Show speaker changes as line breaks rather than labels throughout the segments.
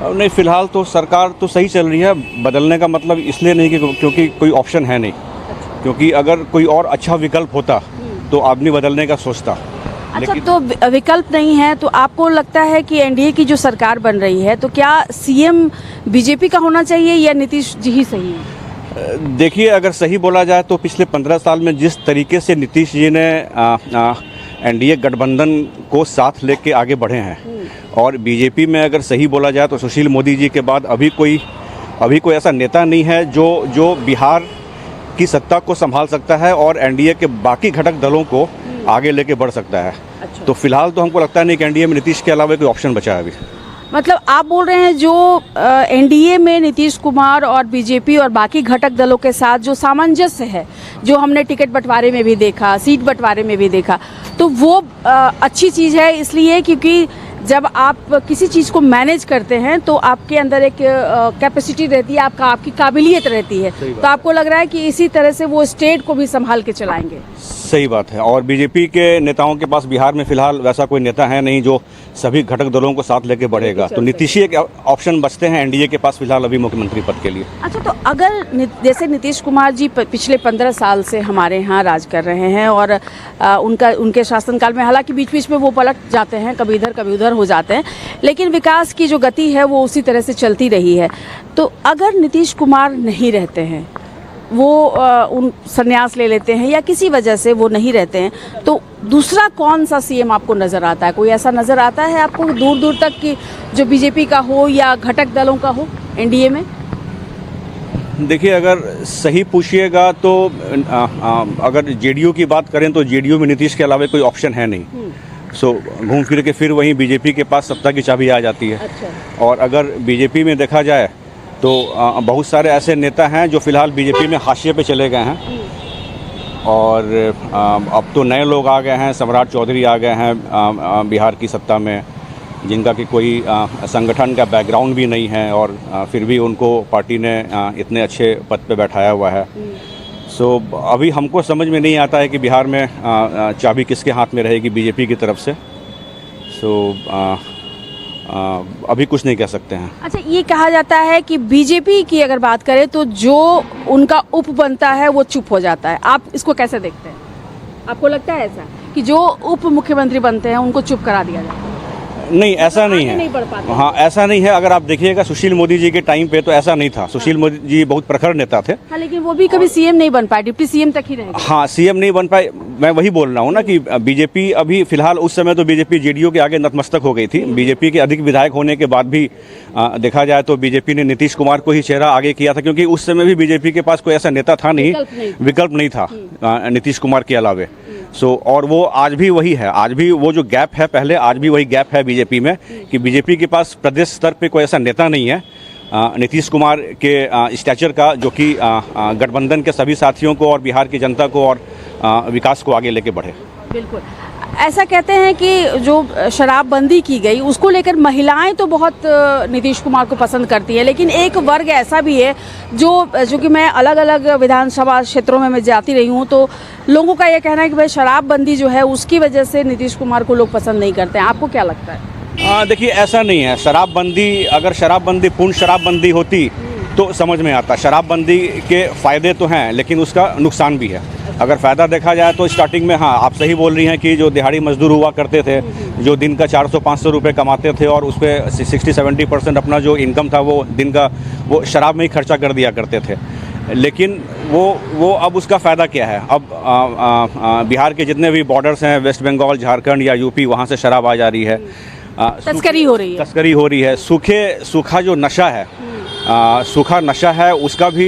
नहीं, फिलहाल तो सरकार तो सही चल रही है। बदलने का मतलब इसलिए नहीं कि क्योंकि कोई ऑप्शन है नहीं, क्योंकि अगर कोई और अच्छा विकल्प होता तो आदमी बदलने का सोचता।
अच्छा, तो विकल्प नहीं है तो आपको लगता है कि एनडीए की जो सरकार बन रही है तो क्या सीएम बीजेपी का होना चाहिए या नीतीश जी ही सही है?
देखिए, अगर सही बोला जाए तो पिछले 15 साल में जिस तरीके से नीतीश जी ने एनडीए गठबंधन को साथ लेके आगे बढ़े हैं, और बीजेपी में अगर सही बोला जाए तो सुशील मोदी जी के बाद अभी कोई ऐसा नेता नहीं है जो बिहार की सत्ता को संभाल सकता है और एनडीए के बाकी घटक दलों को आगे लेके बढ़ सकता है।
अच्छा।
तो फिलहाल तो हमको लगता नहीं कि एनडीए में नीतीश के अलावा कोई ऑप्शन बचा है अभी।
मतलब आप बोल रहे हैं जो एनडीए में नीतीश कुमार और बीजेपी और बाकी घटक दलों के साथ जो सामंजस्य है, जो हमने टिकट बंटवारे में भी देखा, सीट बंटवारे में भी देखा, तो वो अच्छी चीज़ है इसलिए क्योंकि जब आप किसी चीज़ को मैनेज करते हैं तो आपके अंदर एक कैपेसिटी रहती है, आपकी काबिलियत रहती है, तो आपको लग रहा है कि इसी तरह से वो स्टेट को भी संभाल के चलाएंगे।
सही बात है। और बीजेपी के नेताओं के पास बिहार में फिलहाल वैसा कोई नेता है नहीं जो सभी घटक दलों को साथ लेके बढ़ेगा, तो नीतीश ही एक ऑप्शन बचते हैं एनडीए के पास फिलहाल अभी मुख्यमंत्री पद के लिए।
अच्छा, तो अगर जैसे नीतीश कुमार जी पिछले 15 साल से हमारे यहाँ राज कर रहे हैं और उनके शासनकाल में हालांकि बीच बीच में वो पलट जाते हैं, कभी इधर कभी उधर हो जाते हैं, लेकिन विकास की जो गति है वो उसी तरह से चलती रही है। तो अगर नीतीश कुमार नहीं रहते हैं, वो उन संन्यास ले लेते हैं या किसी वजह से वो नहीं रहते हैं, तो दूसरा कौन सा सीएम आपको नज़र आता है? कोई ऐसा नज़र आता है आपको दूर दूर तक कि जो बीजेपी का हो या घटक दलों का हो एनडीए में?
देखिए, अगर सही पूछिएगा तो अगर जेडीयू की बात करें तो जेडीयू में नीतीश के अलावा कोई ऑप्शन है नहीं। सो घूम फिर के फिर वहीं बीजेपी के पास सत्ता की चाबी आ जाती है।
अच्छा।
और अगर बीजेपी में देखा जाए तो बहुत सारे ऐसे नेता हैं जो फिलहाल बीजेपी में हाशिए पे चले गए हैं, और अब तो नए लोग आ गए हैं। सम्राट चौधरी आ गए हैं बिहार की सत्ता में, जिनका कि कोई संगठन का बैकग्राउंड भी नहीं है, और फिर भी उनको पार्टी ने इतने अच्छे पद पे बैठाया हुआ है। सो अभी हमको समझ में नहीं आता है कि बिहार में चाबी किसके हाथ में रहेगी बीजेपी की तरफ से। सो अभी कुछ नहीं कह सकते हैं।
अच्छा, ये कहा जाता है कि बीजेपी की अगर बात करें तो जो उनका उप बनता है वो चुप हो जाता है, आप इसको कैसे देखते हैं? आपको लगता है ऐसा कि जो उप मुख्यमंत्री बनते हैं उनको चुप करा दिया जाता है?
नहीं, ऐसा नहीं है।
नहीं बढ़ पाते।
हाँ, ऐसा नहीं है। अगर आप देखिएगा सुशील मोदी जी के टाइम पे तो ऐसा नहीं था। सुशील मोदी जी बहुत प्रखर नेता थे।
हाँ, लेकिन वो भी कभी सीएम नहीं बन पाए, डिप्टी सीएम तक ही रहे।
हाँ, सीएम नहीं बन पाए। मैं वही बोल रहा हूँ ना कि बीजेपी अभी फिलहाल, उस समय तो बीजेपी जेडीयू के आगे नतमस्तक हो गई थी। बीजेपी के अधिक विधायक होने के बाद भी देखा जाए तो बीजेपी ने नीतीश कुमार को ही चेहरा आगे किया था, क्योंकि उस समय भी बीजेपी के पास कोई ऐसा नेता था नहीं, विकल्प नहीं था नीतीश कुमार के अलावे। सो और वो आज भी वही है। आज भी वो जो गैप है पहले, आज भी वही गैप है बीजेपी में कि बीजेपी के पास प्रदेश स्तर पे कोई ऐसा नेता नहीं है नीतीश कुमार के स्टैचर का, जो कि गठबंधन के सभी साथियों को और बिहार की जनता को और विकास को आगे लेके बढ़े। बिल्कुल।
ऐसा कहते हैं कि जो शराबबंदी की गई उसको लेकर महिलाएं तो बहुत नीतीश कुमार को पसंद करती है, लेकिन एक वर्ग ऐसा भी है जो कि मैं अलग अलग विधानसभा क्षेत्रों में मैं जाती रही हूँ, तो लोगों का ये कहना है कि भाई शराबबंदी जो है उसकी वजह से नीतीश कुमार को लोग पसंद नहीं करते हैं। आपको क्या लगता है?
देखिए, ऐसा नहीं है। शराबबंदी, अगर शराबबंदी पूर्ण शराबबंदी होती तो समझ में आता। शराबबंदी के फ़ायदे तो हैं लेकिन उसका नुकसान भी है। अगर फ़ायदा देखा जाए तो स्टार्टिंग में, हाँ, आप सही बोल रही हैं कि जो दिहाड़ी मजदूर हुआ करते थे, जो दिन का 400-500 रुपये कमाते थे और उस पर 60-70% अपना जो इनकम था वो दिन का वो शराब में ही खर्चा कर दिया करते थे। लेकिन वो अब उसका फ़ायदा क्या है? अब बिहार के जितने भी बॉर्डर्स हैं, वेस्ट बंगाल, झारखंड या यूपी, वहाँ से शराब आ जा रही है,
तस्करी हो रही है।
सूखा जो नशा है, सूखा नशा है, उसका भी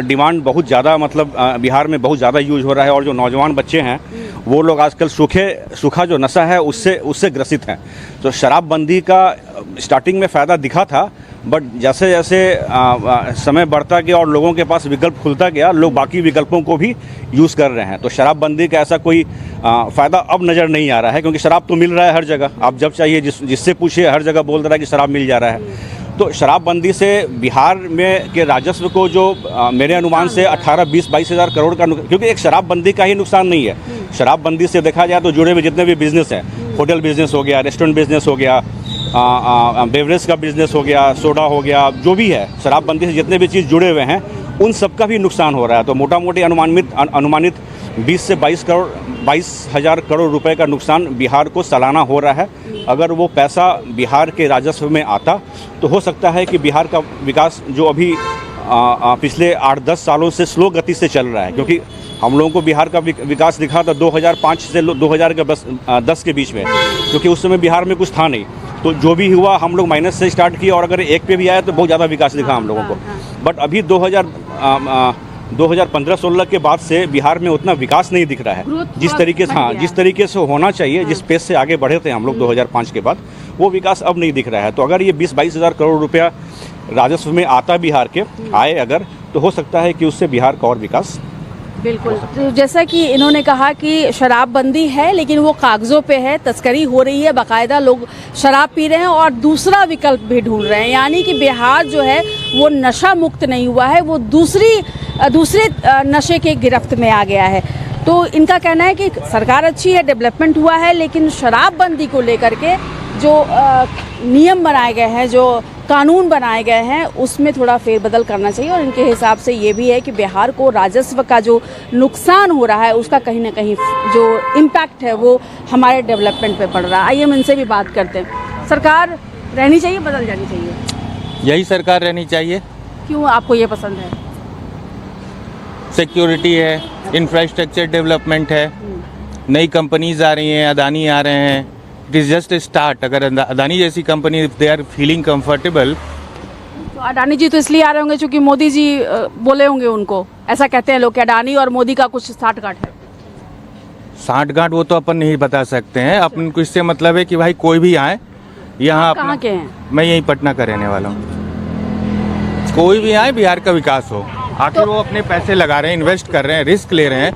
डिमांड बहुत ज़्यादा, मतलब बिहार में बहुत ज़्यादा यूज हो रहा है। और जो नौजवान बच्चे हैं वो लोग आजकल सूखा जो नशा है उससे ग्रसित हैं। तो शराबबंदी का स्टार्टिंग में फ़ायदा दिखा था, बट जैसे जैसे समय बढ़ता गया और लोगों के पास विकल्प खुलता गया, लोग बाकी विकल्पों को भी यूज़ कर रहे हैं। तो शराबबंदी का ऐसा कोई फ़ायदा अब नज़र नहीं आ रहा है, क्योंकि शराब तो मिल रहा है हर जगह। आप जब चाहिए जिससे पूछिए, हर जगह बोल रहा है कि शराब मिल जा रहा है। तो शराबबंदी से बिहार में के राजस्व को जो मेरे अनुमान से 18-20-22 हज़ार करोड़ का, क्योंकि एक शराबबंदी का ही नुकसान नहीं है। शराबबंदी से देखा जाए तो जुड़े हुए जितने भी बिजनेस हैं, होटल बिजनेस हो गया, रेस्टोरेंट बिजनेस हो गया, बेवरेज का बिजनेस हो गया, सोडा हो गया, जो भी है शराबबंदी से जितने भी चीज़ जुड़े हुए हैं उन सब का भी नुकसान हो रहा है। तो मोटा मोटी अनुमानित 20 से 22,000 करोड़ रुपए का नुकसान बिहार को सालाना हो रहा है। अगर वो पैसा बिहार के राजस्व में आता तो हो सकता है कि बिहार का विकास जो अभी पिछले 8-10 सालों से स्लो गति से चल रहा है, क्योंकि हम लोगों को बिहार का विकास दिखा था 2005 से 2010 के बीच में, क्योंकि उस समय बिहार में कुछ था नहीं। तो जो भी हुआ हम लोग माइनस से स्टार्ट किया और अगर एक पे भी आया तो बहुत ज़्यादा विकास दिखा हम लोगों को। बट अभी 2015-16 के बाद से बिहार में उतना विकास नहीं दिख रहा है जिस तरीके से होना चाहिए, जिस पेस से आगे बढ़े थे हम लोग 2005 के बाद, वो विकास अब नहीं दिख रहा है। तो अगर ये 20-22 हज़ार करोड़ रुपया राजस्व में आता बिहार के आए अगर, तो हो सकता है कि उससे बिहार का और विकास।
बिल्कुल, तो जैसा कि इन्होंने कहा कि शराबबंदी है लेकिन वो कागजों पे है, तस्करी हो रही है, बाकायदा लोग शराब पी रहे हैं और दूसरा विकल्प भी ढूंढ रहे हैं, यानी कि बिहार जो है वो नशा मुक्त नहीं हुआ है, वो दूसरे नशे के गिरफ्त में आ गया है। तो इनका कहना है कि सरकार अच्छी है, डेवलपमेंट हुआ है, लेकिन शराबबंदी को लेकर के जो नियम बनाए गए हैं, जो कानून बनाए गए हैं, उसमें थोड़ा फेरबदल करना चाहिए। और इनके हिसाब से ये भी है कि बिहार को राजस्व का जो नुकसान हो रहा है उसका कहीं ना कहीं जो इम्पैक्ट है वो हमारे डेवलपमेंट पे पड़ रहा है। आइए हम इनसे भी बात करते हैं। सरकार रहनी चाहिए, बदल जानी चाहिए?
यही सरकार रहनी चाहिए।
क्यों आपको ये पसंद है?
सिक्योरिटी है, इंफ्रास्ट्रक्चर डेवलपमेंट है, नई कंपनीज आ रही हैं, अदानी आ रहे हैं। It is just start. अगर अदानी जैसी company if they are feeling comfortable.
तो अडानी जी तो इसलिए आ रहे होंगे क्योंकि मोदी जी बोले होंगे उनको, ऐसा कहते हैं लोग कि अडानी और मोदी का कुछ साठगांठ है।
साठगांठ वो तो अपन नहीं बता सकते हैं, अपन को इससे मतलब है कि भाई कोई भी आए यहाँ।
कहाँ के हैं?
मैं यहीं पटना का रहने वाला हूँ। कोई भी आए, बिहार का विकास हो। आखिर वो अपने पैसे लगा रहे हैं, इन्वेस्ट कर रहे हैं, रिस्क ले रहे हैं।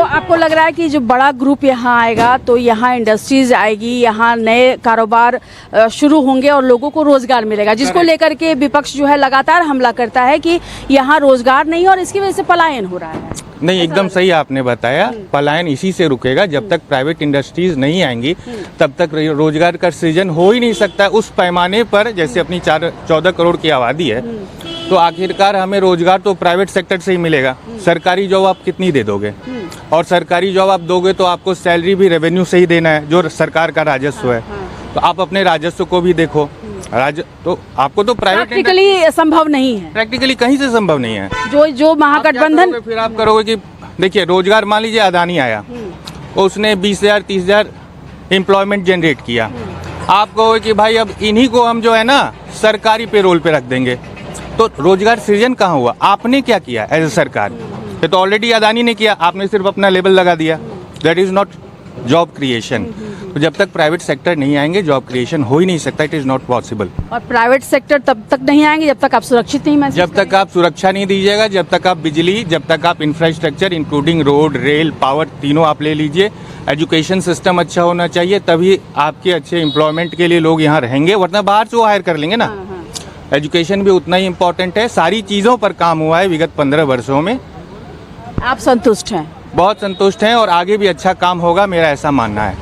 आपको लग रहा है कि जो बड़ा ग्रुप यहाँ आएगा तो यहाँ इंडस्ट्रीज आएगी, यहाँ नए कारोबार शुरू होंगे और लोगों को रोजगार मिलेगा, जिसको लेकर के विपक्ष जो है लगातार हमला करता है कि यहाँ रोजगार नहीं है और इसकी वजह से पलायन हो रहा है।
नहीं, एकदम सही आपने बताया। पलायन इसी से रुकेगा, जब तक प्राइवेट इंडस्ट्रीज नहीं आएंगी तब तक रोजगार का सृजन हो ही नहीं सकता उस पैमाने पर। जैसे अपनी 14 करोड़ की आबादी है, तो आखिरकार हमें रोजगार तो प्राइवेट सेक्टर से ही मिलेगा। सरकारी जॉब आप कितनी दे दोगे? और सरकारी जॉब आप दोगे तो आपको सैलरी भी रेवेन्यू से ही देना है, जो सरकार का राजस्व है। तो आप अपने राजस्व को भी देखो। तो आपको तो प्राइवेट
प्रैक्टिकली संभव नहीं है,
प्रैक्टिकली कहीं से संभव नहीं है।
जो महागठबंधन
फिर आप करोगे कि देखिए रोजगार, मान लीजिए अदानी आया, उसने 20,000 30,000 एम्प्लॉयमेंट जनरेट किया। आप कहोगे कि भाई अब इन्हीं को हम जो है ना सरकारी पेरोल पे रख देंगे, तो रोजगार सृजन कहाँ हुआ? आपने क्या किया एज ए सरकार? ये तो ऑलरेडी अदानी ने किया, आपने सिर्फ अपना लेबल लगा दिया। That is not job creation. तो जब तक प्राइवेट सेक्टर नहीं आएंगे जॉब क्रिएशन हो ही नहीं सकता। It is not possible.
और प्राइवेट सेक्टर तब तक नहीं आएंगे जब तक आप सुरक्षित नहीं महसूस
जब तक आप सुरक्षा नहीं दीजिएगा, जब तक आप बिजली, जब तक आप infrastructure including road, rail, power, तीनों आप ले लीजिए। एजुकेशन सिस्टम अच्छा होना चाहिए, तभी आपके अच्छे एम्प्लॉयमेंट के लिए लोग यहाँ रहेंगे, वरना बाहर से वो हायर कर लेंगे ना। एजुकेशन भी उतना ही इम्पोर्टेंट है। सारी चीज़ों पर काम हुआ है विगत 15 वर्षों में।
आप संतुष्ट हैं?
बहुत संतुष्ट हैं और आगे भी अच्छा काम होगा, मेरा ऐसा मानना है।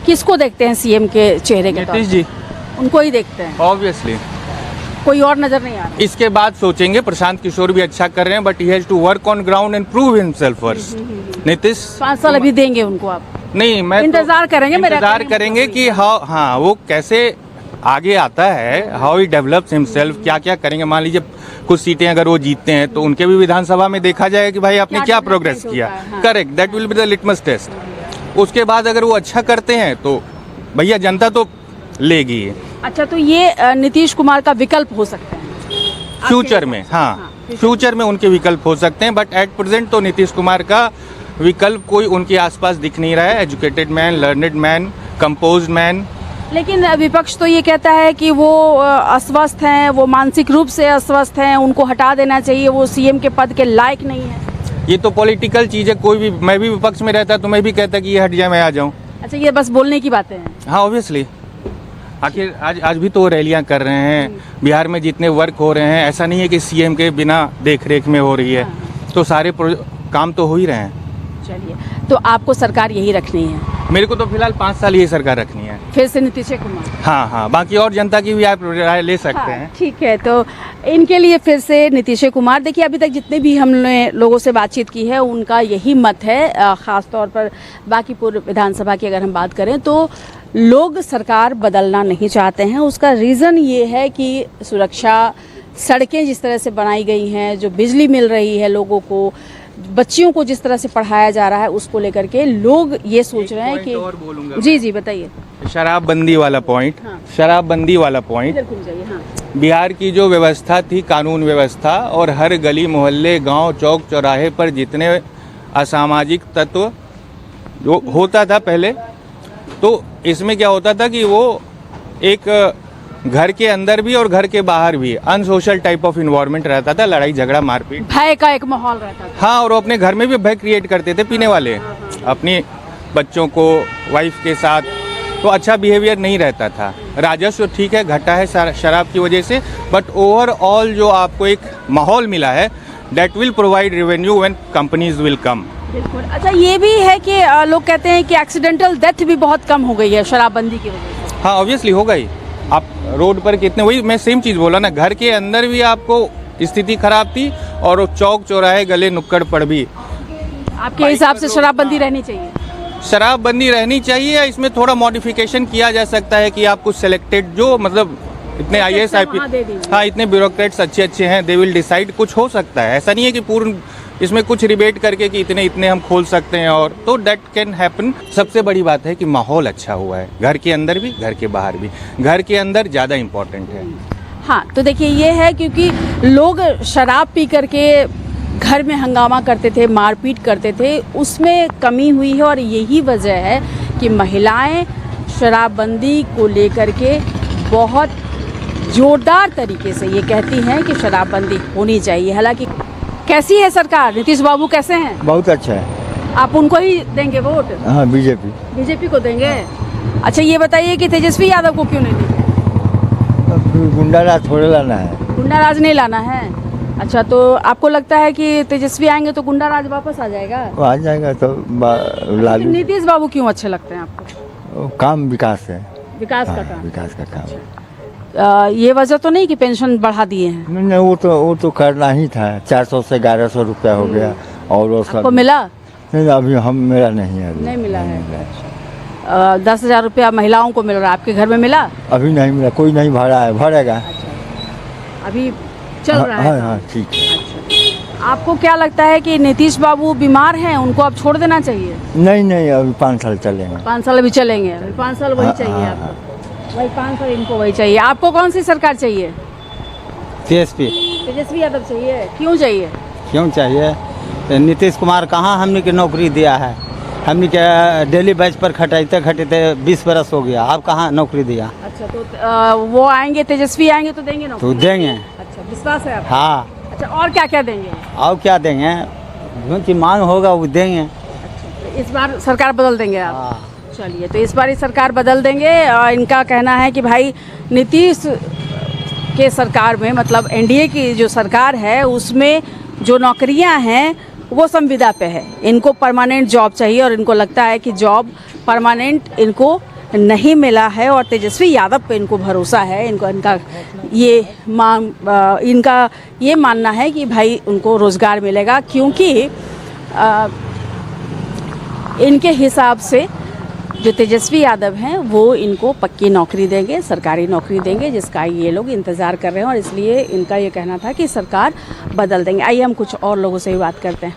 किसको देखते हैं सीएम के चेहरे के तौर
नीतीश जी,
उनको ही देखते हैं?
ऑब्वियसली।
कोई और नजर नहीं आ रहा?
इसके बाद सोचेंगे। प्रशांत किशोर भी अच्छा कर रहे हैं, but he has to work on ground and prove himself first. Nitish
5 साल अभी देंगे उनको आप?
नहीं, मैं
इंतजार करेंगे, मेरा
इंतजार करेंगे कि हाँ वो कैसे आगे आता है, हाउ ही डेवलप्स हिमसेल्फ, क्या क्या करेंगे। मान लीजिए कुछ सीटें अगर वो जीतते हैं तो उनके भी विधानसभा में देखा जाएगा कि भाई आपने क्या प्रोग्रेस किया। Correct, that will be the litmus test. उसके बाद अगर वो अच्छा करते हैं तो भैया जनता तो लेगी।
अच्छा, तो ये नीतीश कुमार का विकल्प हो सकता है
फ्यूचर में? हाँ, फ्यूचर में उनके विकल्प हो सकते हैं, बट एट प्रेजेंट तो नीतीश कुमार का विकल्प कोई उनके आसपास दिख नहीं रहा है। Educated man, learned man, composed man.
लेकिन विपक्ष तो ये कहता है कि वो अस्वस्थ हैं, वो मानसिक रूप से अस्वस्थ हैं, उनको हटा देना चाहिए, वो सीएम के पद के लायक नहीं है।
ये तो पॉलिटिकल चीज है। कोई भी, मैं भी विपक्ष में रहता तो मैं भी कहता कि ये हट जाए, मैं आ जाऊं।
अच्छा, ये बस बोलने की बातें हैं?
हाँ, ऑब्वियसली। आखिर आज भी तो रैलियां कर रहे हैं बिहार में, जितने वर्क हो रहे हैं, ऐसा नहीं है कि सीएम के बिना देख रेख में हो रही है। तो सारे काम तो हो ही रहे हैं।
चलिए, तो आपको सरकार यही रखनी है?
मेरे को तो फिलहाल 5 साल ये सरकार रखनी है।
फिर से नीतीश कुमार।
हाँ हाँ, बाकी और जनता की भी आप राय ले सकते हैं।
ठीक है, तो इनके लिए फिर से नीतीश कुमार। देखिए, अभी तक जितने भी हमने लोगों से बातचीत की है उनका यही मत है। ख़ास तौर पर बांकीपुर विधानसभा की अगर हम बात करें तो लोग सरकार बदलना नहीं चाहते हैं। उसका रीज़न ये है कि सुरक्षा, सड़कें जिस तरह से बनाई गई हैं, जो बिजली मिल रही है लोगों को, बच्चियों को जिस तरह से पढ़ाया जा रहा है, उसको लेकर के लोग ये सोच रहे हैं कि
और बोलूंगा
जी बताइए।
शराबबंदी वाला पॉइंट,
हाँ।
शराबबंदी वाला पॉइंट,
इधर घूम जाइए। हाँ,
बिहार की जो व्यवस्था थी, कानून व्यवस्था, और हर गली मोहल्ले, गांव, चौक चौराहे पर जितने असामाजिक तत्व जो होता था पहले, तो इसमें क्या होता था कि वो एक घर के अंदर भी और घर के बाहर भी अनसोशल टाइप ऑफ इन्वायरमेंट रहता था, लड़ाई झगड़ा मारपीट,
भय का एक माहौल रहता था।
हाँ, और वो अपने घर में भी भय क्रिएट करते थे पीने वाले, अपनी बच्चों को, वाइफ के साथ, तो अच्छा बिहेवियर नहीं रहता था। राजस्व ठीक है घटा है शराब की वजह से, बट ओवरऑल जो आपको एक माहौल मिला है, that will provide revenue when companies will come.
बिल्कुल। अच्छा, ये भी है कि लोग कहते हैं कि एक्सीडेंटल डेथ भी बहुत कम हो गई है शराबबंदी की वजह से।
हाँ, ऑब्वियसली हो गई। आप रोड पर कितने, वही मैं सेम चीज़ बोला ना, घर के अंदर भी आपको स्थिति खराब थी और वो चौक चौराहे गले नुक्कड़ पर भी।
आपके हिसाब से शराबबंदी रहनी चाहिए?
शराबबंदी रहनी चाहिए, या इसमें थोड़ा मॉडिफिकेशन किया जा सकता है कि आप कुछ सेलेक्टेड, जो मतलब इतने IAS IP, हाँ, इतने ब्यूरोक्रेट्स अच्छे हैं, दे विल डिसाइड, कुछ हो सकता है। ऐसा नहीं है कि पूर्ण इसमें कुछ रिबेट करके कि इतने हम खोल सकते हैं, और तो दैट कैन हैपन। सबसे बड़ी बात है कि माहौल अच्छा हुआ है, घर के अंदर भी, घर के बाहर भी। घर के अंदर ज़्यादा इम्पोर्टेंट है।
हाँ, तो देखिए, ये है क्योंकि लोग शराब पी करके घर में हंगामा करते थे, मारपीट करते थे, उसमें कमी हुई है। और यही वजह है कि महिलाएं शराबबंदी को लेकर के बहुत जोरदार तरीके से ये कहती हैं कि शराबबंदी होनी चाहिए। हालांकि कैसी है सरकार? नीतीश बाबू कैसे हैं?
बहुत अच्छा है।
आप उनको ही देंगे वोट?
हाँ,
बीजेपी को देंगे। अच्छा, ये बताइए कि तेजस्वी यादव को क्यों नहीं देंगे?
गुंडा राज थोड़े लाना है।
गुंडा राज नहीं लाना है। अच्छा, तो आपको लगता है कि तेजस्वी आएंगे तो गुंडा राज वापस आ जाएगा?
वो आ जाएगा तो लालू।
नीतीश बाबू क्यों अच्छे लगते हैं आपको?
काम विकास है।
विकास का
हाँ,
काम।
विकास का काम है।
ये वजह तो नहीं कि पेंशन बढ़ा दिए हैं?
नहीं, वो तो करना ही था। 400 से 1100 रुपया हो गया। और वो सब
आपको मिला?
नहीं, अभी मेरा नहीं है।
नहीं मिला है। 10,000 रुपया महिलाओं को मिल रहा है, आपके घर में मिला?
अभी नहीं मिला, कोई नहीं भरा है, भरेगा।
अभी चल रहा है?
हाँ, ठीक है।
अच्छा, आपको क्या लगता है कि नीतीश बाबू बीमार हैं, उनको अब छोड़ देना चाहिए?
नहीं, अभी 5 साल चलेंगे।
5 साल अभी चलेंगे? अभी 5 साल वही चाहिए आपको? वही 5 साल इनको वही चाहिए। आपको कौन सी सरकार चाहिए? तेजस्वी यादव चाहिए। क्यों चाहिए?
क्यों चाहिए? नीतीश कुमार कहाँ हमने की नौकरी दिया है? हमने के डेली बेच पर खटाते 20 बरस हो गया, अब कहाँ नौकरी दिया?
अच्छा, तो वो आएंगे, तेजस्वी आएंगे तो देंगे नौकरी?
तो देंगे।
अच्छा, विश्वास है आपको?
हाँ।
अच्छा, और क्या क्या देंगे?
और क्या देंगे? जो मांग होगा वो देंगे।
अच्छा, तो इस बार सरकार बदल देंगे आप?
हाँ।
चलिए, तो इस बार ये सरकार बदल देंगे। इनका कहना है कि भाई नीतीश के सरकार में, मतलब NDA की जो सरकार है, उसमें जो नौकरियां हैं वो संविदा पे है। इनको परमानेंट जॉब चाहिए और इनको लगता है कि जॉब परमानेंट इनको नहीं मिला है। और तेजस्वी यादव पे इनको भरोसा है। इनका ये मानना है कि भाई उनको रोज़गार मिलेगा, क्योंकि इनके हिसाब से जो तेजस्वी यादव हैं वो इनको पक्की नौकरी देंगे, सरकारी नौकरी देंगे, जिसका ये लोग इंतज़ार कर रहे हैं। और इसलिए इनका ये कहना था कि सरकार बदल देंगे। आइए हम कुछ और लोगों से भी बात करते हैं।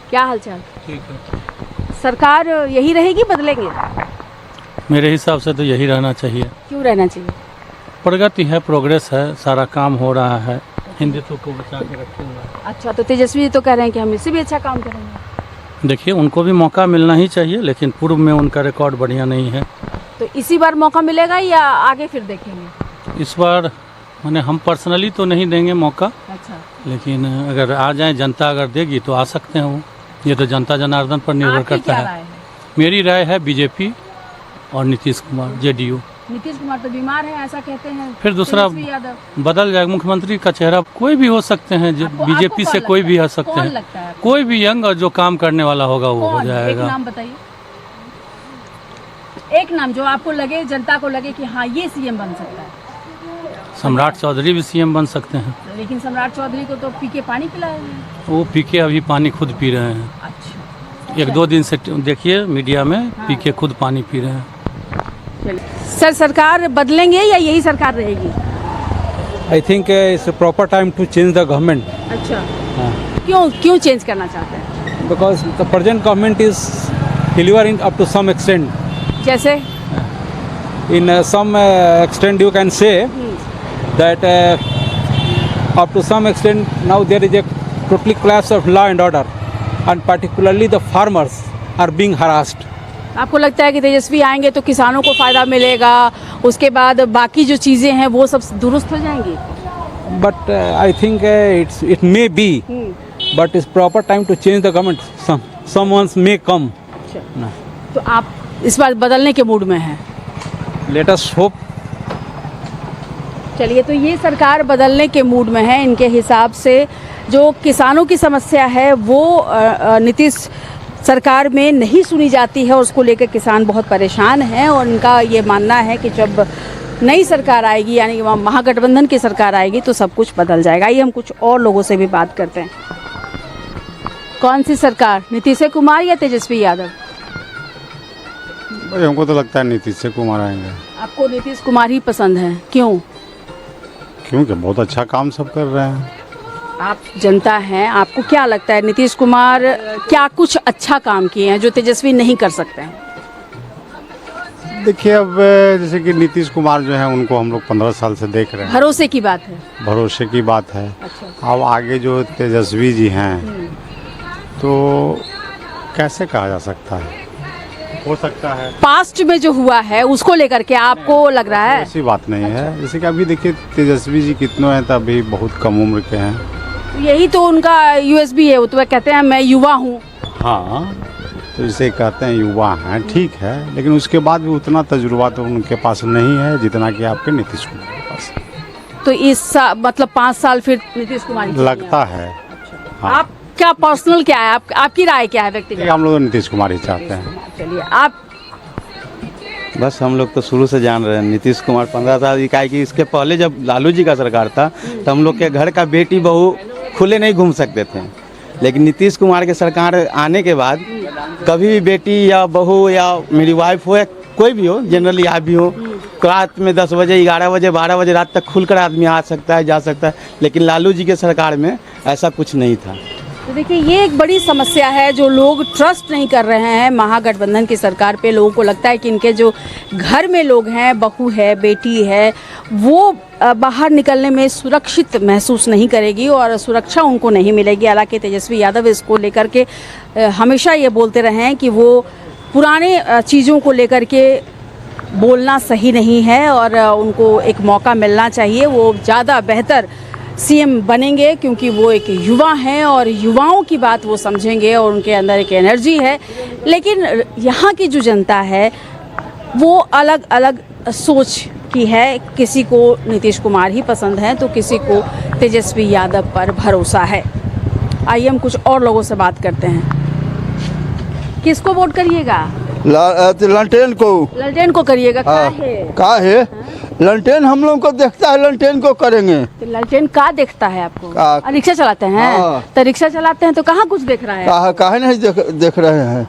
क्या हालचाल?
ठीक है।
सरकार यही रहेगी, बदलेंगे?
मेरे हिसाब से तो यही रहना चाहिए।
क्यों रहना चाहिए?
प्रगति है, प्रोग्रेस है, सारा काम हो रहा है, हिंदुत्व को बचा के रखे हुआ है।
अच्छा, तो तेजस्वी तो कह रहे हैं कि हम इससे भी अच्छा काम करेंगे।
देखिए, उनको भी मौका मिलना ही चाहिए, लेकिन पूर्व में उनका रिकॉर्ड बढ़िया नहीं है।
तो इसी बार मौका मिलेगा या आगे फिर देखेंगे?
इस बार मैंने हम पर्सनली तो नहीं देंगे मौका,
अच्छा,
लेकिन अगर आ जाए, जनता अगर देगी तो आ सकते हैं वो। ये तो जनता जनार्दन पर निर्भर
आपकी
करता
क्या
है।
राय है?
मेरी राय है बीजेपी और नीतीश कुमार, JDU।
नीतीश कुमार तो बीमार है, ऐसा कहते हैं।
फिर दूसरा
तेजस्वी यादव
बदल जाएगा, मुख्यमंत्री का चेहरा कोई भी हो सकते हैं, जो
आपको
बीजेपी
कौन
से कोई
लगता
भी
है?
आ सकते
कौन
हैं।
लगता है आपको?
कोई भी यंग और जो काम करने वाला होगा वो हो
कौन? एक
जाएगा।
नाम बताइए। एक नाम जो आपको लगे, जनता को लगे कि हाँ ये सीएम बन सकता है।
सम्राट चौधरी भी सीएम बन सकते हैं।
लेकिन सम्राट चौधरी को तो पी के पानी पिलाए हैं।
वो पी के अभी पानी खुद पी रहे हैं।
अच्छा,
1-2 दिन से देखिए मीडिया में पी के खुद पानी पी रहे हैं।
सर सरकार बदलेंगे या यही सरकार रहेगी?
I think it's a proper time to change the government
अच्छा, क्यों चेंज करना चाहते हैं?
because the present government is delivering up to some extent.
जैसे
In some extent, you can say that up to some extent now there is a totally collapse of law and order, and particularly the farmers are being harassed.
आपको लगता है कि तेजस्वी आएंगे तो किसानों को फायदा मिलेगा, उसके बाद बाकी जो चीजें हैं वो सब दुरुस्त हो जाएंगी?
But I think it may be, but it's proper time to change the government. Someone may come.
तो आप इस बार बदलने के मूड में हैं?
Let us hope.
चलिए, तो ये सरकार बदलने के मूड में है। इनके हिसाब से जो किसानों की समस्या है वो नीतीश सरकार में नहीं सुनी जाती है और उसको लेकर किसान बहुत परेशान हैं और इनका ये मानना है कि जब नई सरकार आएगी, यानी कि महागठबंधन की सरकार आएगी, तो सब कुछ बदल जाएगा। आइए हम कुछ और लोगों से भी बात करते हैं। कौन सी सरकार, नीतीश कुमार या तेजस्वी यादव?
भाई हमको तो लगता है नीतीश कुमार आएंगे।
आपको नीतीश कुमार ही पसंद है, क्यों?
क्योंकि बहुत अच्छा काम सब कर रहे हैं।
आप जनता हैं, आपको क्या लगता है नीतीश कुमार क्या कुछ अच्छा काम किए हैं जो तेजस्वी नहीं कर सकते हैं?
देखिए, अब जैसे कि नीतीश कुमार जो है उनको हम लोग 15 साल से देख रहे हैं।
भरोसे की बात है।
भरोसे की बात है।
अच्छा।
अब आगे जो तेजस्वी जी हैं तो कैसे कहा जा सकता है, हो सकता है
पास्ट में जो हुआ है उसको लेकर के आपको लग रहा है?
ऐसी बात नहीं है। जैसे कि अभी देखिए तेजस्वी जी कितने हैं, तो अभी बहुत कम उम्र के हैं।
यही तो उनका यूएसबी है, वो तो कहते हैं मैं युवा हूँ।
हाँ, तो इसे कहते हैं युवा हैं, ठीक है, लेकिन उसके बाद भी उतना तजुर्बा तो उनके पास नहीं है जितना कि आपके नीतीश कुमार के पास है।
तो मतलब 5 साल फिर नीतीश कुमार ही
लगता है। हाँ।
आप क्या पर्सनल क्या है, आपकी राय क्या है व्यक्तिगत?
हम लोग नीतीश कुमार ही चाहते हैं।
चलिए, आप?
बस हम लोग तो शुरू से जान रहे हैं नीतीश कुमार 15 साल का है कि इसके पहले जब लालू जी का सरकार था तो हम लोग के घर का बेटी बहू खुले नहीं घूम सकते थे, लेकिन नीतीश कुमार के सरकार आने के बाद कभी भी बेटी या बहू या मेरी वाइफ हो या कोई भी हो, जनरली आप भी हो, रात में 10 बजे 11 बजे 12 बजे रात तक खुलकर आदमी आ सकता है, जा सकता है, लेकिन लालू जी के सरकार में ऐसा कुछ नहीं था।
तो देखिए, ये एक बड़ी समस्या है, जो लोग ट्रस्ट नहीं कर रहे हैं महागठबंधन की सरकार पे। लोगों को लगता है कि इनके जो घर में लोग हैं, बहू है, बेटी है, वो बाहर निकलने में सुरक्षित महसूस नहीं करेगी और सुरक्षा उनको नहीं मिलेगी। हालांकि तेजस्वी यादव इसको लेकर के हमेशा ये बोलते रहे हैं कि वो पुराने चीज़ों को लेकर के बोलना सही नहीं है और उनको एक मौका मिलना चाहिए। वो ज़्यादा बेहतर सीएम बनेंगे क्योंकि वो एक युवा हैं और युवाओं की बात वो समझेंगे और उनके अंदर एक एनर्जी है। लेकिन यहाँ की जो जनता है वो अलग अलग सोच की है। किसी को नीतीश कुमार ही पसंद है तो किसी को तेजस्वी यादव पर भरोसा है। आइए हम कुछ और लोगों से बात करते हैं। किसको वोट करिएगा?
ललटेन को।
ललटेन को करिएगा?
का है? ललटेन हम लोग को देखता है, ललटेन को करेंगे।
तो ललटेन का देखता है आपको? रिक्शा चलाते हैं?
हाँ।
तो रिक्शा चलाते हैं तो कहाँ कुछ देख रहा है?
काहे नहीं देख रहे हैं?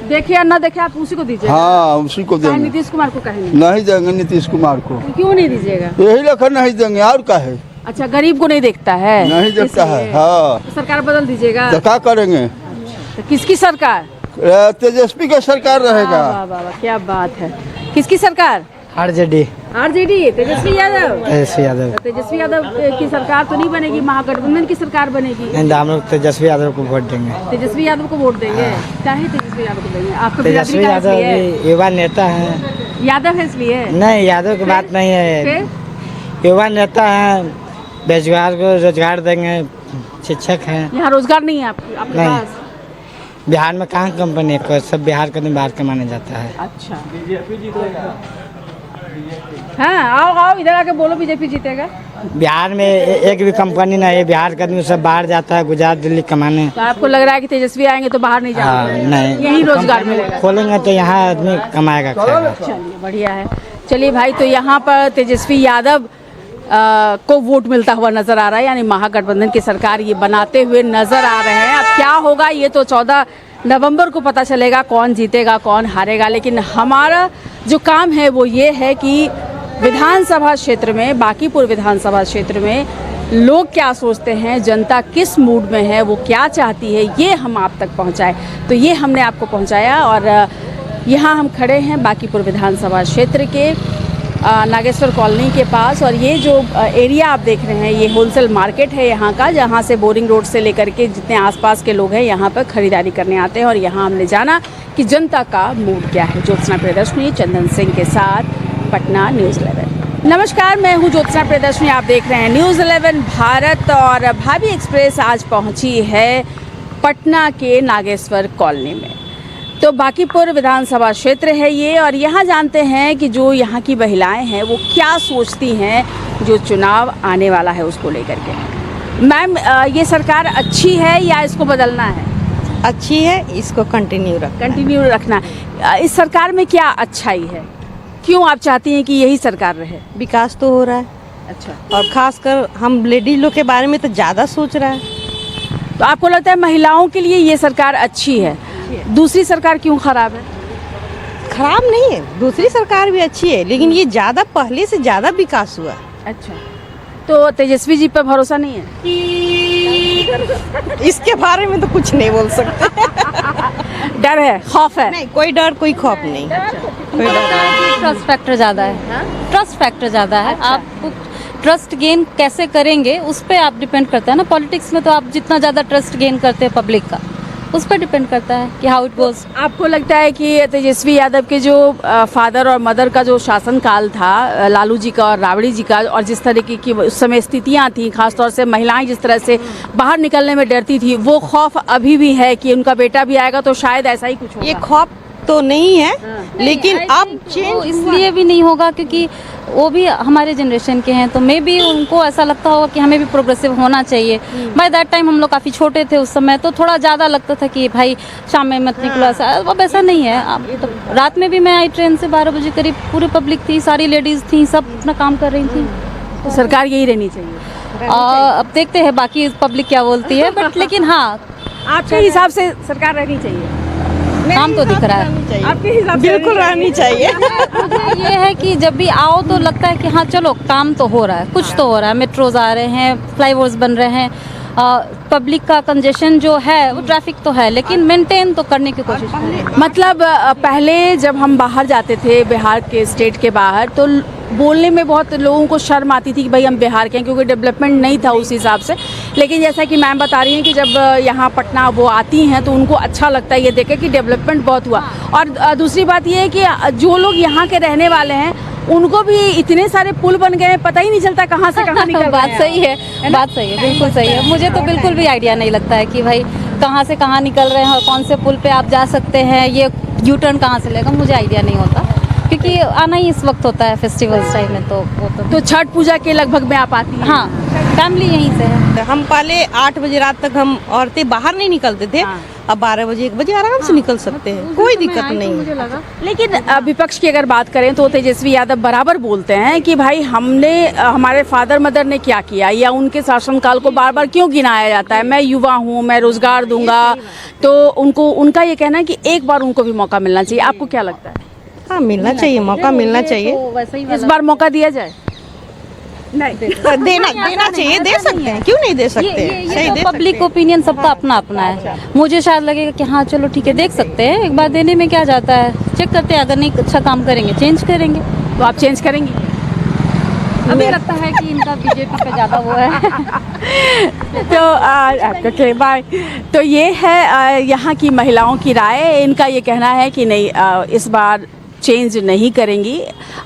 देखिए या ना देखे, आप उसी को दीजिएगा।
हाँ, उसी को देंगे।
नीतीश कुमार को कहेंगे?
नहीं देंगे नीतीश कुमार को।
क्यों नहीं दीजिएगा?
यही लेकर नहीं देंगे, और का है?
अच्छा, गरीब को नहीं देखता है?
नहीं देखता है। हाँ,
तो सरकार बदल दीजिएगा?
तो क्या करेंगे?
तो किसकी सरकार?
तेजस्वी का सरकार रहेगा।
वाह वाह वाह, क्या बात है। किसकी सरकार?
आरजेडी।
आरजेडी, तेजस्वी यादव।
तेजस्वी यादव।
तेजस्वी यादव की सरकार तो नहीं बनेगी, महागठबंधन की सरकार बनेगी।
हम लोग तेजस्वी यादव को वोट देंगे।
तेजस्वी यादव को वोट देंगे? चाहे तेजस्वी यादव को देंगे? आपको
तेजस्वी यादव युवा नेता है।
यादव है इसलिए?
नहीं, यादव की बात नहीं है, युवा नेता है, बेरोजगार को रोजगार देंगे, शिक्षक हैं।
यहाँ रोजगार नहीं है आपके पास?
बिहार में कहाँ कंपनी है? सब बिहार का नहीं, बाहर का माना जाता है।
अच्छा, हाँ आओ आओ इधर आके बोलो बीजेपी जीतेगा।
बिहार में एक भी कंपनी नहीं है, बिहार का आदमी सब बाहर जाता है, गुजरात दिल्ली कमाने।
तो आपको लग रहा है कि तेजस्वी आएंगे तो बाहर नहीं जाएंगे?
नहीं,
यही रोजगार मिलेगा।
खोलेंगे तो यहाँ आदमी कमाएगा खाएगा।
चलिए बढ़िया है। चलिए भाई, तो यहाँ पर तेजस्वी यादव को वोट मिलता हुआ नजर आ रहा है, यानी महागठबंधन की सरकार ये बनाते हुए नजर आ रहे हैं। अब क्या होगा ये तो 14 नवंबर को पता चलेगा, कौन जीतेगा कौन हारेगा। लेकिन हमारा जो काम है वो ये है कि विधानसभा क्षेत्र में, बांकीपुर विधानसभा क्षेत्र में लोग क्या सोचते हैं, जनता किस मूड में है, वो क्या चाहती है, ये हम आप तक पहुंचाए। तो ये हमने आपको पहुंचाया। और यहाँ हम खड़े हैं बांकीपुर विधानसभा क्षेत्र के नागेश्वर कॉलोनी के पास। और ये जो एरिया आप देख रहे हैं ये होलसेल मार्केट है यहाँ का, जहाँ से बोरिंग रोड से लेकर के जितने आसपास के लोग हैं यहाँ पर खरीदारी करने आते हैं। और यहाँ हमने जाना कि जनता का मूड क्या है। ज्योत्सना प्रियदर्शनी, चंदन सिंह के साथ, पटना, न्यूज़ 11। नमस्कार, मैं हूँ ज्योत्सना प्रियदर्शनी, आप देख रहे हैं न्यूज़ 11 भारत। और भाभी एक्सप्रेस आज पहुँची है पटना के नागेश्वर कॉलोनी में। तो बांकीपुर विधानसभा क्षेत्र है ये, और यहाँ जानते हैं कि जो यहाँ की महिलाएं हैं वो क्या सोचती हैं जो चुनाव आने वाला है उसको लेकर के। मैम, ये सरकार अच्छी है या इसको बदलना है?
अच्छी है, इसको कंटिन्यू
रखना। इस सरकार में क्या अच्छाई है, क्यों आप चाहती हैं कि यही सरकार रहे?
विकास तो हो रहा है।
अच्छा।
और खासकर हम लेडीज लोग के बारे में तो ज़्यादा सोच रहा है।
तो आपको लगता है महिलाओं के लिए ये सरकार अच्छी है, दूसरी सरकार क्यों खराब है?
खराब नहीं है, दूसरी सरकार भी अच्छी है, लेकिन ये ज़्यादा पहले से ज़्यादा विकास हुआ है।
अच्छा, तो तेजस्वी जी पर भरोसा नहीं है?
इसके बारे में तो कुछ नहीं बोल सकते।
डर है, खौफ है?
नहीं, कोई डर कोई खौफ नहीं।
ट्रस्ट फैक्टर ज़्यादा है। ट्रस्ट फैक्टर ज़्यादा है। आप ट्रस्ट गेन कैसे करेंगे उस पर आप डिपेंड करता है ना। पॉलिटिक्स में तो आप जितना ज़्यादा ट्रस्ट गेन करते हैं पब्लिक का, उस पर डिपेंड करता है कि हाउ इट गोज।
आपको लगता है कि तेजस्वी यादव के जो फादर और मदर का जो शासनकाल था, लालू जी का और राबड़ी जी का, और जिस तरीके की उस समय स्थितियाँ थी, खासतौर से महिलाएं जिस तरह से बाहर निकलने में डरती थी, वो खौफ अभी भी है कि उनका बेटा भी आएगा तो शायद ऐसा ही कुछ होगा?
ये खौफ तो नहीं है, लेकिन अब
चेंज इसलिए भी नहीं होगा क्योंकि वो भी हमारे जनरेशन के हैं, तो मे भी उनको ऐसा लगता होगा कि हमें भी प्रोग्रेसिव होना चाहिए। बाय दैट टाइम हम लोग काफ़ी छोटे थे उस समय, तो थोड़ा ज़्यादा लगता था कि भाई शाम में मत निकलो, ऐसा। अब ऐसा नहीं है। अब तो रात में भी मैं आई ट्रेन से 12 बजे करीब, पूरी पब्लिक थी, सारी लेडीज़ थी, सब अपना काम कर रही थी।
तो सरकार यही रहनी चाहिए।
अब देखते हैं बाकी पब्लिक क्या बोलती है, बट लेकिन हाँ,
आपके हिसाब से सरकार रहनी चाहिए?
काम तो दिख रहा है
आपके हिसाब से?
बिल्कुल रहनी चाहिए।
ये है कि जब भी आओ तो लगता है कि हाँ चलो काम तो हो रहा है, कुछ तो हो रहा है। मेट्रोज आ रहे हैं, फ्लाईओवर्स बन रहे हैं, पब्लिक का कंजेशन जो है वो ट्रैफिक तो है, लेकिन मेंटेन तो करने की कोशिश कर रहे हैं।
मतलब पहले जब हम बाहर जाते थे, बिहार के स्टेट के बाहर, तो बोलने में बहुत लोगों को शर्म आती थी कि भाई हम बिहार के हैं, क्योंकि डेवलपमेंट नहीं था उस हिसाब से। लेकिन जैसा कि मैम बता रही हैं कि जब यहाँ पटना वो आती हैं तो उनको अच्छा लगता है ये देख के कि डेवलपमेंट बहुत हुआ। और दूसरी बात ये है कि जो लोग यहाँ के रहने वाले हैं उनको भी इतने सारे पुल बन गए, पता ही नहीं चलता कहाँ से कहाँ निकल
बात सही है, बात सही है, बिल्कुल सही है। मुझे तो बिल्कुल भी आइडिया नहीं लगता है कि भाई कहाँ से कहाँ निकल रहे हैं और कौन से पुल पे आप जा सकते हैं, ये यू टर्न कहाँ से लेगा, मुझे आइडिया नहीं होता, क्योंकि आना ही इस वक्त होता है फेस्टिवल्स टाइम में। तो वो तो
छठ पूजा के लगभग में आप आती हैं?
हाँ, फैमिली यहीं से है।
हम पहले 8 बजे रात तक हम औरतें बाहर नहीं निकलते थे। अब 12 बजे 1 बजे आराम से निकल सकते हैं, कोई दिक्कत नहीं
मुझे लगा। लेकिन विपक्ष की अगर बात करें तो तेजस्वी यादव बराबर बोलते हैं कि भाई हमने, हमारे फादर मदर ने क्या किया, या उनके शासनकाल को बार बार क्यों गिनाया जाता है। मैं युवा हूँ, मैं रोजगार दूंगा, तो उनका ये कहना है कि एक बार उनको भी मौका मिलना चाहिए। आपको क्या लगता है?
हाँ, मिलना चाहिए, मौका मिलना चाहिए।
इस बार मौका दिया जाए?
नहीं, देना चाहिए, दे सकते हैं, क्यों नहीं दे सकते हैं?
ये तो पब्लिक ओपिनियन सबका अपना अपना है। मुझे शायद लगेगा कि हाँ चलो ठीक है, देख सकते हैं, एक बार देने में क्या जाता है, चेक करते हैं, अगर नहीं अच्छा काम करेंगे चेंज करेंगे।
तो आप चेंज करेंगी?
हमें लगता है कि इनका बीजेपी पे ज़्यादा वो है।
तो ओके बाय। तो ये है यहाँ की महिलाओं की राय। इनका ये कहना है कि नहीं, इस बार चेंज नहीं करेंगी।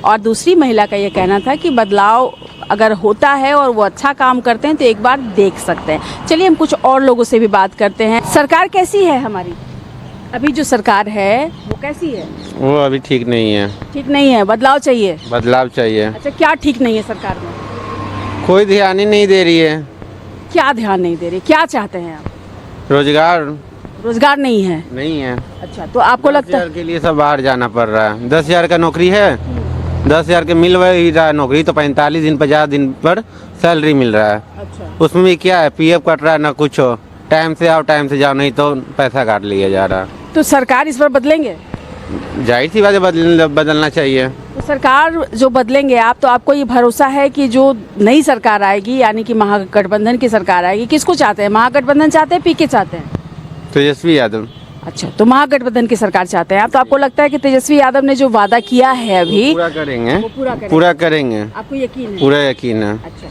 और दूसरी महिला का ये कहना था कि बदलाव अगर होता है और वो अच्छा काम करते हैं तो एक बार देख सकते हैं। चलिए हम कुछ और लोगों से भी बात करते हैं। सरकार कैसी है हमारी? अभी जो सरकार है वो कैसी है?
वो अभी ठीक नहीं है,
ठीक नहीं है, बदलाव चाहिए।
बदलाव चाहिए।
अच्छा, क्या ठीक नहीं है सरकार में?
कोई ध्यान ही नहीं दे रही है।
क्या ध्यान नहीं दे रही, क्या चाहते हैं आप?
रोजगार
रोजगार नहीं है।
नहीं है।
अच्छा, तो आपको लगता है
10,000 के लिए सब बाहर जाना पड़ रहा है। 10,000 का नौकरी है, 10,000 के मिल ही रहा है नौकरी, तो 45 दिन 50 दिन पर सैलरी मिल रहा है।
अच्छा,
उसमें भी क्या है, पीएफ कट रहा है ना कुछ हो, टाइम से आओ टाइम से जाओ, नहीं तो पैसा काट लिया जा रहा है।
तो सरकार इस पर बदलेंगे?
जाहिर सी बात है बदलना चाहिए।
तो सरकार जो बदलेंगे आप, तो आपको ये भरोसा है कि जो नई सरकार आएगी यानी कि महागठबंधन की सरकार आएगी, किसको चाहते हैं? महागठबंधन चाहते हैं, पीके चाहते हैं?
तेजस्वी यादव।
अच्छा, तो महागठबंधन की सरकार चाहते हैं आप। तो आपको लगता है कि तेजस्वी यादव ने जो वादा किया है अभी
पूरा करेंगे,
वो
पूरा करेंगे,
आपको यकीन है?
पूरा यकीन है।
अच्छा,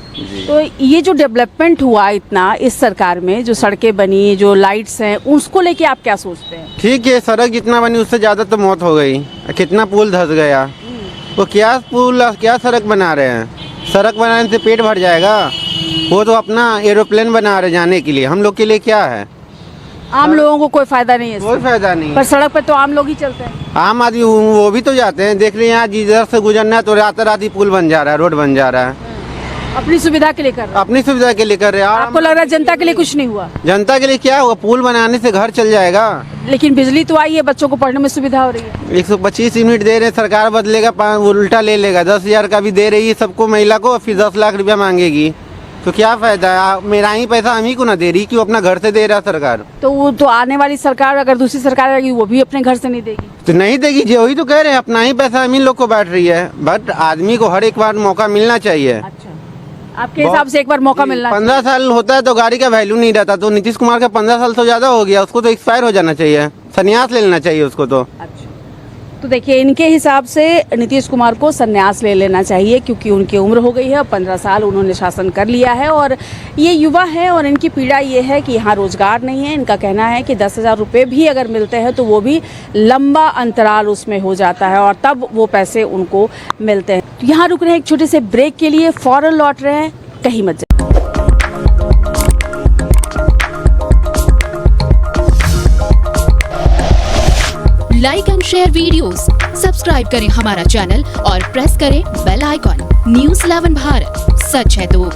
तो ये जो डेवलपमेंट हुआ इतना इस सरकार में, जो सड़कें बनी, जो लाइट्स हैं, उसको लेके आप क्या सोचते हैं?
ठीक है, सड़क जितना बनी उससे ज्यादा तो मौत हो गई। कितना पुल धंस गया, वो क्या पुल क्या सड़क बना रहे हैं? सड़क बनाने से पेट भर जाएगा? वो तो अपना एरोप्लेन बना रहे जाने के लिए, हम लोग के लिए क्या है?
आम लोगों को कोई फायदा नहीं है इससे।
कोई फायदा नहीं।
पर सड़क पर तो आम लोग ही चलते हैं।
आम आदमी वो भी तो जाते हैं, देख रहे हैं यहाँ जिधर से गुजरना है तो रात ही पुल बन जा रहा है, रोड बन जा रहा है।
अपनी सुविधा के लिए कर रहे हैं।
अपनी सुविधा के लिए कर रहे हैं। और
आपको लग रहा है जनता के लिए कुछ नहीं हुआ?
जनता के लिए क्या होगा? पुल बनाने से घर चल जाएगा।
लेकिन बिजली तो आई है, बच्चों को पढ़ने में सुविधा हो रही है।
125 यूनिट दे रहे हैं, सरकार बदलेगा उल्टा ले लेगा। 10,000 का भी दे रही है सबको महिला को, फिर 10 लाख रुपया मांगेगी, तो क्या फायदा है? मेरा ही पैसा हम ही को ना दे रही, क्यों अपना घर से दे रहा सरकार?
तो वो तो आने वाली सरकार, अगर दूसरी सरकार आएगी, वो भी अपने घर से नहीं देगी।
तो नहीं देगी जी, वही तो कह रहे हैं, अपना ही पैसा हम ही लोग को बैठ रही है। बट आदमी को हर एक बार मौका मिलना चाहिए।
अच्छा, आपके हिसाब से एक बार मौका मिलना
15 साल होता है तो गाड़ी का वैल्यू नहीं रहता, तो नीतीश कुमार का 15 साल तो ज्यादा हो गया, उसको तो एक्सपायर हो जाना चाहिए, संन्यास ले लेना चाहिए उसको तो।
अच्छा, तो देखिए इनके हिसाब से नीतीश कुमार को संन्यास ले लेना चाहिए, क्योंकि उनकी उम्र हो गई है, 15 साल उन्होंने शासन कर लिया है और ये युवा है और इनकी पीड़ा ये है कि यहाँ रोजगार नहीं है। इनका कहना है कि 10,000 रुपये भी अगर मिलते हैं तो वो भी लंबा अंतराल उसमें हो जाता है और तब वो पैसे उनको मिलते हैं। तो यहाँ रुक रहे हैं एक छोटे से ब्रेक के लिए, फौरन लौट रहे हैं, कहीं मत जाइए।
Like and share videos, subscribe करें हमारा चैनल और प्रेस करें बेल आइकॉन। न्यूज़ 11 भारत, सच है तो